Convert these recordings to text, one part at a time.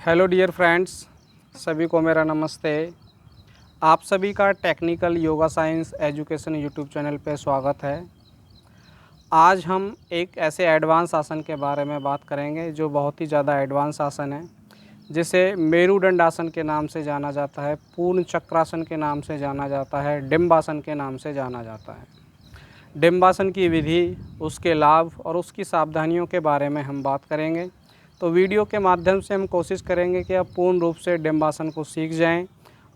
Hello dear friends, सभी को मेरा नमस्ते। आप सभी का technical yoga science education YouTube channel पे स्वागत है। आज हम एक ऐसे एडवांस आसन के बारे में बात करेंगे जो बहुत ही ज़्यादा एडवांस आसन है, जिसे मेरुदंड आसन के नाम से जाना जाता है, पूर्ण चक्रासन के नाम से जाना जाता है, डिम्बासन के नाम से जाना जाता है। डिम्बासन की विधि, उसके लाभ और उसकी सावधानियों के बारे में हम बात करेंगे। तो वीडियो के माध्यम से हम कोशिश करेंगे कि आप पूर्ण रूप से डिम्बासन को सीख जाएं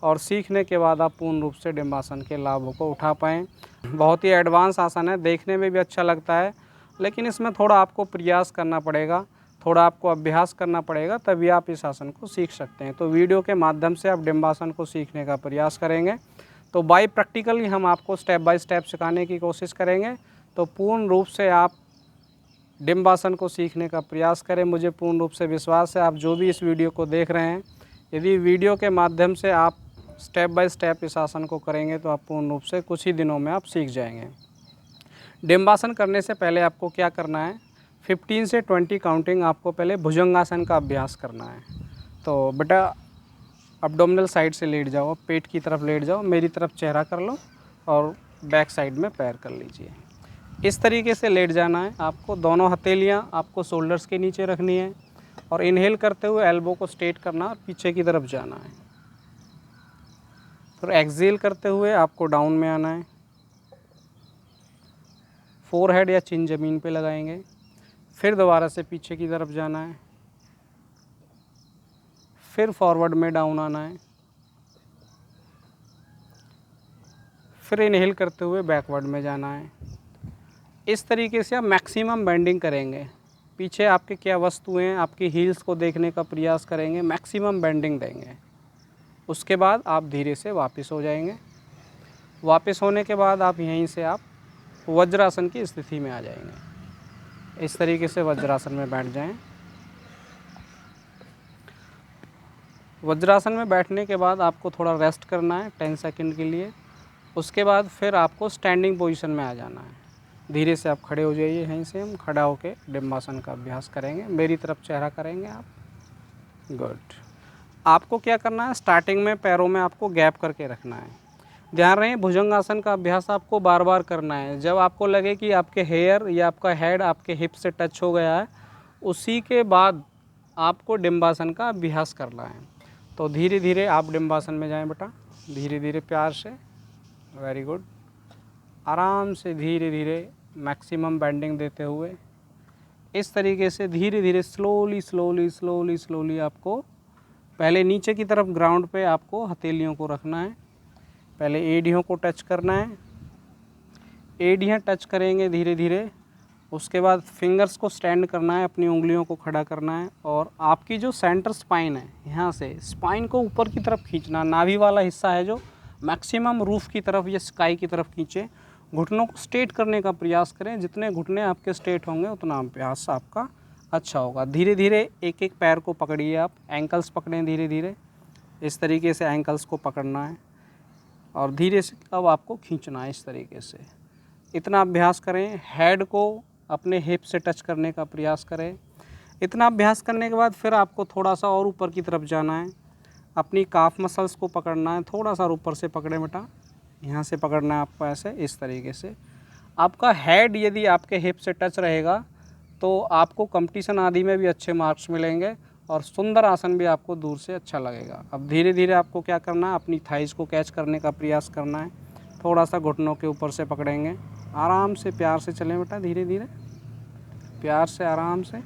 और सीखने के बाद आप पूर्ण रूप से डिम्बासन के लाभों को उठा पाएँ। बहुत ही एडवांस आसन है, देखने में भी अच्छा लगता है, लेकिन इसमें थोड़ा आपको प्रयास करना पड़ेगा, थोड़ा आपको अभ्यास करना पड़ेगा, तभी आप इस आसन को सीख सकते हैं। तो वीडियो के माध्यम से आप डिम्बासन को सीखने का प्रयास करेंगे। तो बाय प्रैक्टिकली हम आपको स्टेप बाय स्टेप सिखाने की कोशिश करेंगे। तो पूर्ण रूप से आप डिम्बासन को सीखने का प्रयास करें। मुझे पूर्ण रूप से विश्वास है, आप जो भी इस वीडियो को देख रहे हैं, यदि वीडियो के माध्यम से आप स्टेप बाय स्टेप इस आसन को करेंगे तो आप पूर्ण रूप से कुछ ही दिनों में आप सीख जाएंगे। डिम्बासन करने से पहले आपको क्या करना है, 15 से 20 काउंटिंग आपको पहले भुजंगासन का अभ्यास करना है। तो बेटा अब्डोमिनल साइड से लेट जाओ, पेट की तरफ लेट जाओ, मेरी तरफ चेहरा कर लो और बैक साइड में पैर कर लीजिए। इस तरीके से लेट जाना है आपको। दोनों हथेलियाँ आपको शोल्डर्स के नीचे रखनी है और इनहेल करते हुए एल्बो को स्ट्रेट करना और पीछे की तरफ जाना है। फिर एक्सहेल करते हुए आपको डाउन में आना है। फोरहेड या चिन ज़मीन पे लगाएंगे। फिर दोबारा से पीछे की तरफ जाना है। फिर फॉरवर्ड में डाउन आना है। फिर इनहेल करते हुए बैकवर्ड में जाना है। इस तरीके से आप मैक्सिमम बेंडिंग करेंगे। पीछे आपके क्या वस्तुएं हैं, आपकी हील्स को देखने का प्रयास करेंगे, मैक्सिमम बेंडिंग देंगे। उसके बाद आप धीरे से वापस हो जाएंगे। वापस होने के बाद आप यहीं से आप वज्रासन की स्थिति में आ जाएंगे। इस तरीके से वज्रासन में बैठ जाएं। वज्रासन में बैठने के बाद आपको थोड़ा रेस्ट करना है 10 सेकंड के लिए। उसके बाद फिर आपको स्टैंडिंग पोजीशन में आ जाना है। धीरे से आप खड़े हो जाइए। यहीं से हम खड़ा होकर डिम्बासन का अभ्यास करेंगे। मेरी तरफ चेहरा करेंगे आप। गुड। आपको क्या करना है, स्टार्टिंग में पैरों में आपको गैप करके रखना है। ध्यान रहे, भुजंगासन का अभ्यास आपको बार बार करना है। जब आपको लगे कि आपके हेयर या आपका हेड आपके हिप से टच हो गया है, उसी के बाद आपको डिम्बासन का अभ्यास करना है। तो धीरे धीरे आप डिम्बासन में जाएं बेटा, धीरे धीरे प्यार से। Very good. आराम से धीरे धीरे मैक्सिमम बेंडिंग देते हुए इस तरीके से धीरे धीरे स्लोली स्लोली स्लोली स्लोली आपको पहले नीचे की तरफ ग्राउंड पे आपको हथेलियों को रखना है। पहले एड़ियों को टच करना है। एड़ियाँ टच करेंगे धीरे धीरे। उसके बाद फिंगर्स को स्टैंड करना है, अपनी उंगलियों को खड़ा करना है और आपकी जो सेंटर स्पाइन है, यहाँ से स्पाइन को ऊपर की तरफ खींचना। नाभि वाला हिस्सा है जो मैक्सिमम रूफ की तरफ या स्काई की तरफ खींचे। घुटनों को स्ट्रेट करने का प्रयास करें। जितने घुटने आपके स्ट्रेट होंगे उतना अभ्यास आपका अच्छा होगा। धीरे धीरे एक एक पैर को पकड़िए आप। एंकल्स पकड़ें धीरे धीरे। इस तरीके से एंकल्स को पकड़ना है और धीरे से अब आपको खींचना है। इस तरीके से इतना अभ्यास करें। हेड को अपने हिप से टच करने का प्रयास करें। इतना अभ्यास करने के बाद फिर आपको थोड़ा सा और ऊपर की तरफ जाना है। अपनी काफ मसल्स को पकड़ना है। थोड़ा सा ऊपर से पकड़ें बेटा, यहाँ से पकड़ना है आपको ऐसे। इस तरीके से आपका हेड यदि आपके हिप से टच रहेगा तो आपको कंपटीशन आदि में भी अच्छे मार्क्स मिलेंगे और सुंदर आसन भी आपको दूर से अच्छा लगेगा। अब धीरे धीरे आपको क्या करना है, अपनी थाइज़ को कैच करने का प्रयास करना है। थोड़ा सा घुटनों के ऊपर से पकड़ेंगे। आराम से प्यार से चलें बेटा, धीरे धीरे प्यार से आराम से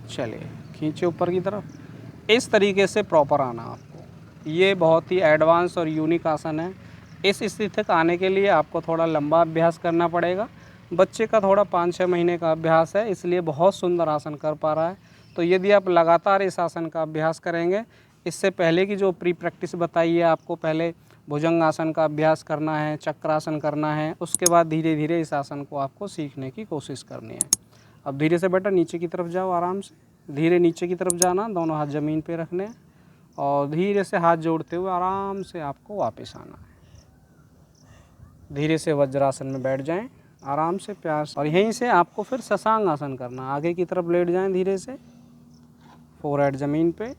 चलिए। खींचे ऊपर की तरफ। इस तरीके से प्रॉपर आना आपको। ये बहुत ही एडवांस और यूनिक आसन है। इस स्थिति तक आने के लिए आपको थोड़ा लंबा अभ्यास करना पड़ेगा। बच्चे का थोड़ा 5-6 महीने का अभ्यास है, इसलिए बहुत सुंदर आसन कर पा रहा है। तो यदि आप लगातार इस आसन का अभ्यास करेंगे, इससे पहले की जो प्री प्रैक्टिस बताई है आपको, पहले भुजंगासन का अभ्यास करना है, चक्रासन करना है, उसके बाद धीरे धीरे इस आसन को आपको सीखने की कोशिश करनी है। अब धीरे से बेटा नीचे की तरफ जाओ। आराम से धीरे नीचे की तरफ जाना, दोनों हाथ ज़मीन पे रखने और धीरे से हाथ जोड़ते हुए आराम से आपको वापस आना है। धीरे से वज्रासन में बैठ जाएं आराम से प्यार से। और यहीं से आपको फिर शशांक आसन करना। आगे की तरफ लेट जाएं धीरे से, फोरहेड ज़मीन पे,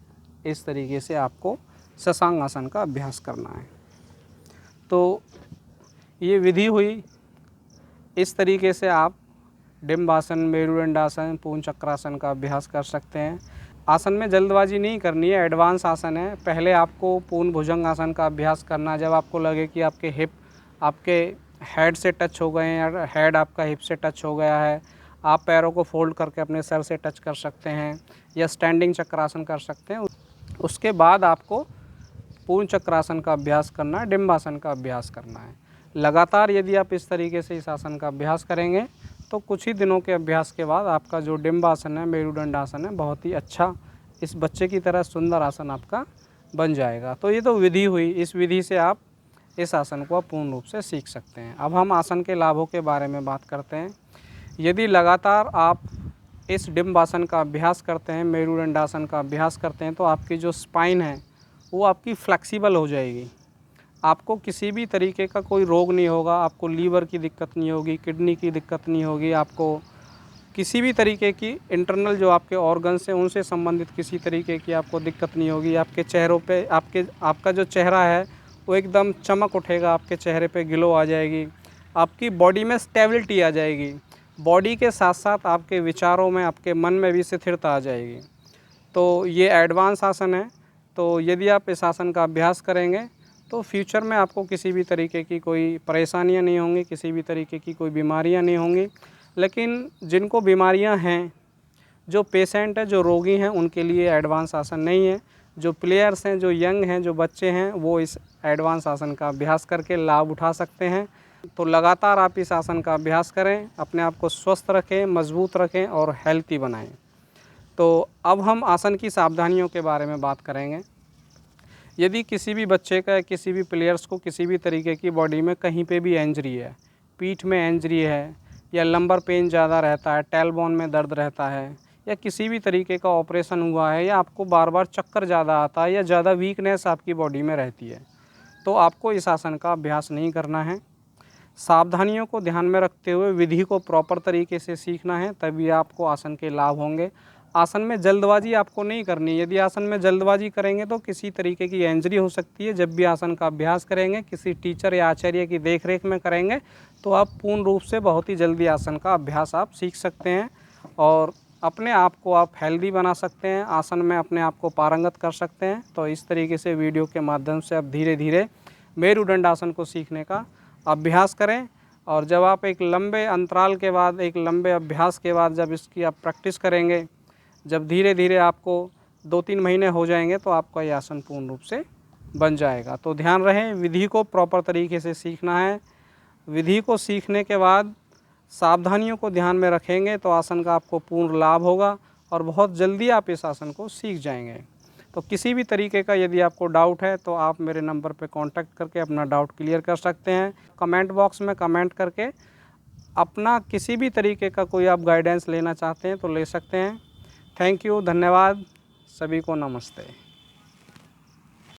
इस तरीके से आपको शशांक आसन का अभ्यास करना है। तो ये विधि हुई। इस तरीके से आप डिम्बासन, मेरुदंडासन, पूर्ण चक्रासन का अभ्यास कर सकते हैं। आसन में जल्दबाजी नहीं करनी है, एडवांस आसन है। पहले आपको पूर्ण भुजंग आसन का अभ्यास करना है। जब आपको लगे कि आपके हिप आपके हेड से टच हो गए हैं या हेड आपका हिप से टच हो गया है, आप पैरों को फोल्ड करके अपने सर से टच कर सकते हैं या स्टैंडिंग चक्रासन कर सकते हैं। उसके बाद आपको पूर्ण चक्रासन का अभ्यास करना है, डिम्बासन का अभ्यास करना है। लगातार यदि आप इस तरीके से इस आसन का अभ्यास करेंगे तो कुछ ही दिनों के अभ्यास के बाद आपका जो डिम्बासन है, मेरुदंडासन है, बहुत ही अच्छा, इस बच्चे की तरह सुंदर आसन आपका बन जाएगा। तो ये तो विधि हुई। इस विधि से आप इस आसन को पूर्ण रूप से सीख सकते हैं। अब हम आसन के लाभों के बारे में बात करते हैं। यदि लगातार आप इस डिम्बासन का अभ्यास करते हैं, मेरुदंडासन का अभ्यास करते हैं, तो आपकी जो स्पाइन है वो आपकी फ्लेक्सिबल हो जाएगी। आपको किसी भी तरीके का कोई रोग नहीं होगा। आपको लीवर की दिक्कत नहीं होगी, किडनी की दिक्कत नहीं होगी, आपको किसी भी तरीके की इंटरनल जो आपके ऑर्गन्स हैं उनसे संबंधित किसी तरीके की आपको दिक्कत नहीं होगी। आपके चेहरों पे आपका जो चेहरा है वो एकदम चमक उठेगा, आपके चेहरे पे ग्लो आ जाएगी, आपकी बॉडी में स्टेबिलिटी आ जाएगी। बॉडी के साथ साथ आपके विचारों में, आपके मन में भी स्थिरता आ जाएगी। तो ये एडवांस आसन है। तो यदि आप इस आसन का अभ्यास करेंगे तो फ्यूचर में आपको किसी भी तरीके की कोई परेशानियां नहीं होंगी, किसी भी तरीके की कोई बीमारियां नहीं होंगी। लेकिन जिनको बीमारियां हैं, जो पेशेंट है, जो रोगी हैं, उनके लिए एडवांस आसन नहीं है। जो प्लेयर्स हैं, जो यंग हैं, जो बच्चे हैं, वो इस एडवांस आसन का अभ्यास करके लाभ उठा सकते हैं। तो लगातार आप इस आसन का अभ्यास करें, अपने आप को स्वस्थ रखें, मजबूत रखें और हेल्थी बनाएं। तो अब हम आसन की सावधानियों के बारे में बात करेंगे। यदि किसी भी बच्चे का या किसी भी प्लेयर्स को किसी भी तरीके की बॉडी में कहीं पे भी इंजरी है, पीठ में इंजरी है या लंबर पेन ज़्यादा रहता है, टेलबोन में दर्द रहता है, या किसी भी तरीके का ऑपरेशन हुआ है, या आपको बार बार चक्कर ज़्यादा आता है या ज़्यादा वीकनेस आपकी बॉडी में रहती है, तो आपको इस आसन का अभ्यास नहीं करना है। सावधानियों को ध्यान में रखते हुए विधि को प्रॉपर तरीके से सीखना है, तभी आपको आसन के लाभ होंगे। आसन में जल्दबाजी आपको नहीं करनी। यदि आसन में जल्दबाजी करेंगे तो किसी तरीके की इंजरी हो सकती है। जब भी आसन का अभ्यास करेंगे, किसी टीचर या आचार्य की देखरेख में करेंगे, तो आप पूर्ण रूप से बहुत ही जल्दी आसन का अभ्यास आप सीख सकते हैं और अपने आप को आप हेल्दी बना सकते हैं, आसन में अपने आप को पारंगत कर सकते हैं। तो इस तरीके से वीडियो के माध्यम से आप धीरे धीरे मेरुदंडासन को सीखने का अभ्यास करें। और जब आप एक लंबे अंतराल के बाद, एक लंबे अभ्यास के बाद जब इसकी आप प्रैक्टिस करेंगे, जब धीरे धीरे आपको 2-3 महीने हो जाएंगे, तो आपका ये आसन पूर्ण रूप से बन जाएगा। तो ध्यान रहे, विधि को प्रॉपर तरीके से सीखना है। विधि को सीखने के बाद सावधानियों को ध्यान में रखेंगे तो आसन का आपको पूर्ण लाभ होगा और बहुत जल्दी आप इस आसन को सीख जाएंगे। तो किसी भी तरीके का यदि आपको डाउट है तो आप मेरे नंबर पर कांटेक्ट करके अपना डाउट क्लियर कर सकते हैं। कमेंट बॉक्स में कमेंट करके अपना किसी भी तरीके का कोई आप गाइडेंस लेना चाहते हैं तो ले सकते हैं। थैंक यू, धन्यवाद, सभी को नमस्ते।